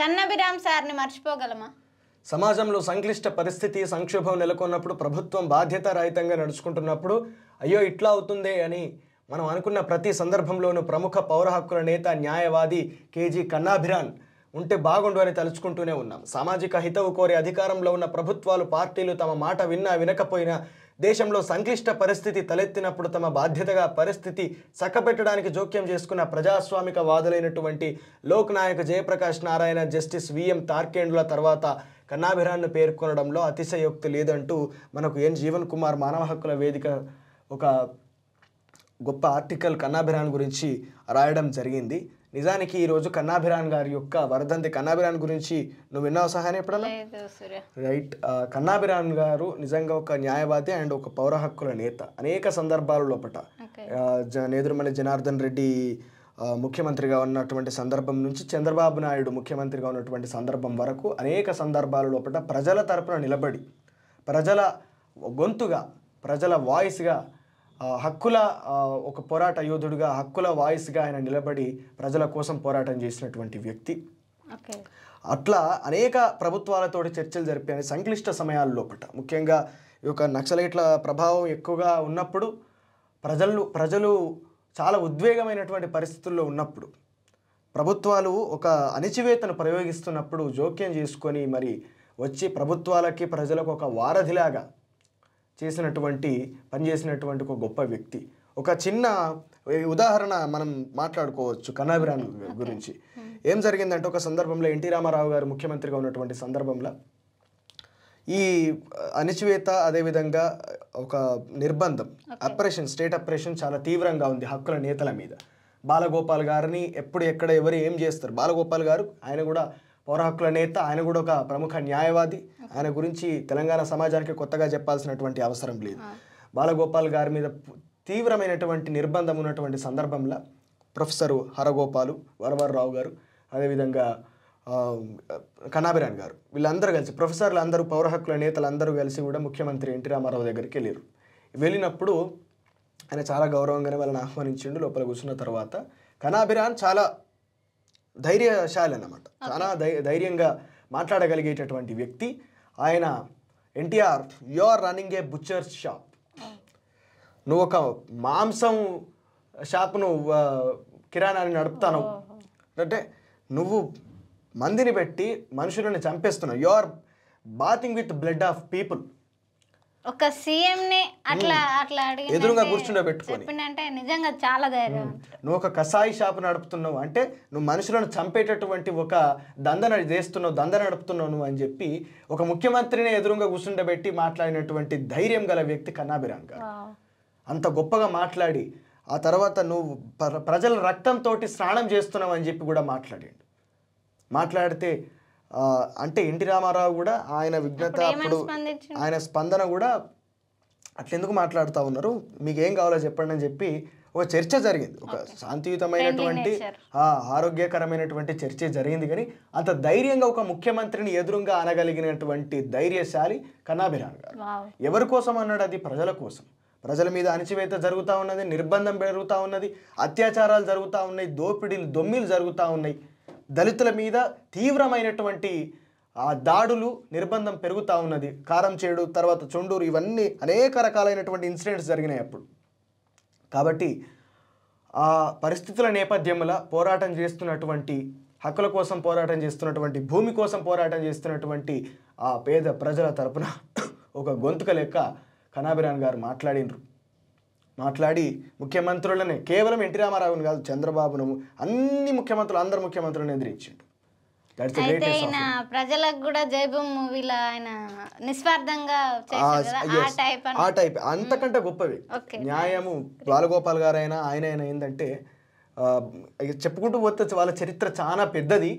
కన్నబిరామ్ సార్ని మర్చిపోగలమా? సమాజంలో సంక్లిష్ట పరిస్థితి సంక్షోభం నెలకొన్నప్పుడు ప్రభుత్వం బాధ్యతారహితంగా నడుచుకుంటున్నప్పుడు అయ్యో ఇట్లా అవుతుందే అని మనం అనుకున్న ప్రతి సందర్భంలోనూ ప్రముఖ పౌర హక్కుల నేత న్యాయవాది కేజీ కన్నాభిరాన్ ఉంటే బాగుండు అని తలుచుకుంటూనే ఉన్నాం. సామాజిక హితవు కోరి అధికారంలో ఉన్న ప్రభుత్వాలు పార్టీలు తమ మాట విన్నా వినకపోయినా దేశంలో సంక్లిష్ట పరిస్థితి తలెత్తినప్పుడు తమ బాధ్యతగా పరిస్థితి చక్కబెట్టడానికి జోక్యం చేసుకున్న ప్రజాస్వామిక వాదులైనటువంటి లోక్ నాయక్ జయప్రకాష్ నారాయణ, జస్టిస్ విఎం తార్కేండ్ల తర్వాత కన్నాభిరాన్ను పేర్కొనడంలో అతిశయోక్తి లేదంటూ మనకు ఎన్ జీవన్ కుమార్ మానవ హక్కుల వేదిక ఒక గొప్ప ఆర్టికల్ కన్నాభిరాన్ గురించి రాయడం జరిగింది. నిజానికి ఈరోజు కన్నాభిరాన్ గారి యొక్క వర్ధంతి. కన్నాభిరాన్ గురించి నువ్వు విన్నావు సహాని ఎప్పుడన్నా? రైట్. కన్నాభిరాన్ గారు నిజంగా ఒక న్యాయవాది అండ్ ఒక పౌర హక్కుల నేత. అనేక సందర్భాల లోపట నేదురుమల్లి జనార్దన్ రెడ్డి ముఖ్యమంత్రిగా ఉన్నటువంటి సందర్భం నుంచి చంద్రబాబు నాయుడు ముఖ్యమంత్రిగా ఉన్నటువంటి సందర్భం వరకు అనేక సందర్భాల లోపల ప్రజల తరపున నిలబడి ప్రజల గొంతుగా ప్రజల వాయిస్గా హక్కుల ఒక పోరాట యోధుడిగా హక్కుల వాయిస్గా ఆయన నిలబడి ప్రజల కోసం పోరాటం చేసినటువంటి వ్యక్తి. అట్లా అనేక ప్రభుత్వాలతోటి చర్చలు జరిపాయని సంక్లిష్ట సమయాల లోపల ముఖ్యంగా ఈ యొక్క నక్సలైట్ల ప్రభావం ఎక్కువగా ఉన్నప్పుడు ప్రజలు చాలా ఉద్వేగమైనటువంటి పరిస్థితుల్లో ఉన్నప్పుడు ప్రభుత్వాలు ఒక అణిచివేతను ప్రయోగిస్తున్నప్పుడు జోక్యం చేసుకొని మరి వచ్చి ప్రభుత్వాలకి ప్రజలకు ఒక వారధిలాగా పనిచేసినటువంటి ఒక గొప్ప వ్యక్తి. ఒక చిన్న ఉదాహరణ మనం మాట్లాడుకోవచ్చు కన్నాభిరాన్ గురించి. ఏం జరిగిందంటే ఒక సందర్భంలో ఎన్టీ రామారావు గారు ముఖ్యమంత్రిగా ఉన్నటువంటి సందర్భంలో ఈ అణిచివేత అదేవిధంగా ఒక నిర్బంధం స్టేట్ అప్రెషన్ చాలా తీవ్రంగా ఉంది హక్కుల నేతల మీద. బాలగోపాల్ గారిని ఎక్కడ ఎవరు ఏం చేస్తారు, బాలగోపాల్ గారు ఆయన కూడా పౌర హక్కుల నేత, ఆయన కూడా ఒక ప్రముఖ న్యాయవాది. ఆయన గురించి తెలంగాణ సమాజానికి కొత్తగా చెప్పాల్సినటువంటి అవసరం లేదు. బాలగోపాల్ గారి మీద తీవ్రమైనటువంటి నిర్బంధం ఉన్నటువంటి సందర్భంలో ప్రొఫెసర్ హరగోపాలు, వరవర్రావు గారు, అదేవిధంగా కన్నాభిరాన్ గారు వీళ్ళందరూ కలిసి ప్రొఫెసర్లు అందరూ పౌర హక్కుల నేతలు అందరూ కలిసి కూడా ముఖ్యమంత్రి ఎన్టీ రామారావు దగ్గరికి వెళ్ళారు. వెళ్ళినప్పుడు ఆయన చాలా గౌరవంగానే వాళ్ళని ఆహ్వానించిండు. లోపల కూర్చున్న తర్వాత కన్నాభిరాన్ చాలా ధైర్యశాలి అన్నమాట. చాలా ధైర్యంగా మాట్లాడగలిగేటటువంటి వ్యక్తి ఆయన. NTR, you are running a butcher's shop, నువ్వు ఒక మాంసం షాప్ను కిరాణాన్ని నడుపుతాను అంటే నువ్వు మందిని పెట్టి మనుషులను చంపేస్తున్నావు. You are bathing with blood of people. ఒక సీఎంని అట్లా ఎదురుగా కూర్చుండబెట్టుకొని అంటే నిజంగా చాలా ధైర్యం. నువ్వు ఒక కసాయి షాపు నడుపుతున్నావు అంటే నువ్వు మనుషులను చంపేటటువంటి ఒక దంద నడుపుతున్నావు నువ్వు అని చెప్పి ఒక ముఖ్యమంత్రిని ఎదురుగా కూర్చుండబెట్టి మాట్లాడినటువంటి ధైర్యం గల వ్యక్తి కన్నాభిరాన్ గారు. అంత గొప్పగా మాట్లాడి ఆ తర్వాత నువ్వు ప్రజల రక్తంతో స్నానం చేస్తున్నావు అని చెప్పి కూడా మాట్లాడితే అంటే ఎన్టీ రామారావు కూడా ఆయన విజ్ఞత అప్పుడు ఆయన స్పందన కూడా అట్లెందుకు మాట్లాడుతూ ఉన్నారు, మీకు ఏం కావాలో చెప్పండి అని చెప్పి ఒక చర్చ జరిగింది. ఒక శాంతియుతమైనటువంటి ఆరోగ్యకరమైనటువంటి చర్చ జరిగింది. కానీ అంత ధైర్యంగా ఒక ముఖ్యమంత్రిని ఎదురుగా అనగలిగినటువంటి ధైర్యశాలి కన్నాభిరాన్ గారు. ఎవరి కోసం అన్నాడు? అది ప్రజల కోసం. ప్రజల మీద అణిచివేత జరుగుతూ ఉన్నది, నిర్బంధం పెరుగుతూ ఉన్నది, అత్యాచారాలు జరుగుతూ ఉన్నాయి, దొమ్మిలు జరుగుతూ ఉన్నాయి, దళితుల మీద తీవ్రమైనటువంటి దాడులు నిర్బంధం పెరుగుతూ ఉన్నది. కారంచేడు తర్వాత చొండూరు ఇవన్నీ అనేక రకాలైనటువంటి ఇన్సిడెంట్స్ జరిగినాయి అప్పుడు. కాబట్టి ఆ పరిస్థితుల నేపథ్యంలో పోరాటం చేస్తున్నటువంటి హక్కుల కోసం పోరాటం చేస్తున్నటువంటి భూమి కోసం పోరాటం చేస్తున్నటువంటి ఆ పేద ప్రజల తరపున ఒక గొంతుక లెక్క కన్నాభిరాన్ గారు మాట్లాడి ముఖ్యమంత్రులనే కేవలం ఎన్టీ రామారావుని కాదు చంద్రబాబును అందరు ముఖ్యమంత్రులను ఎదిరించిండు. ప్రజలకు కూడా జైబం మూవీలో ఆయన నిస్వార్థంగా ఆ టైప్ అంతకంటే గొప్పవి న్యాయము. బాలగోపాల్ గారు ఆయన ఏంటంటే చెప్పుకుంటూ పోతే వాళ్ళ చరిత్ర చాలా పెద్దది.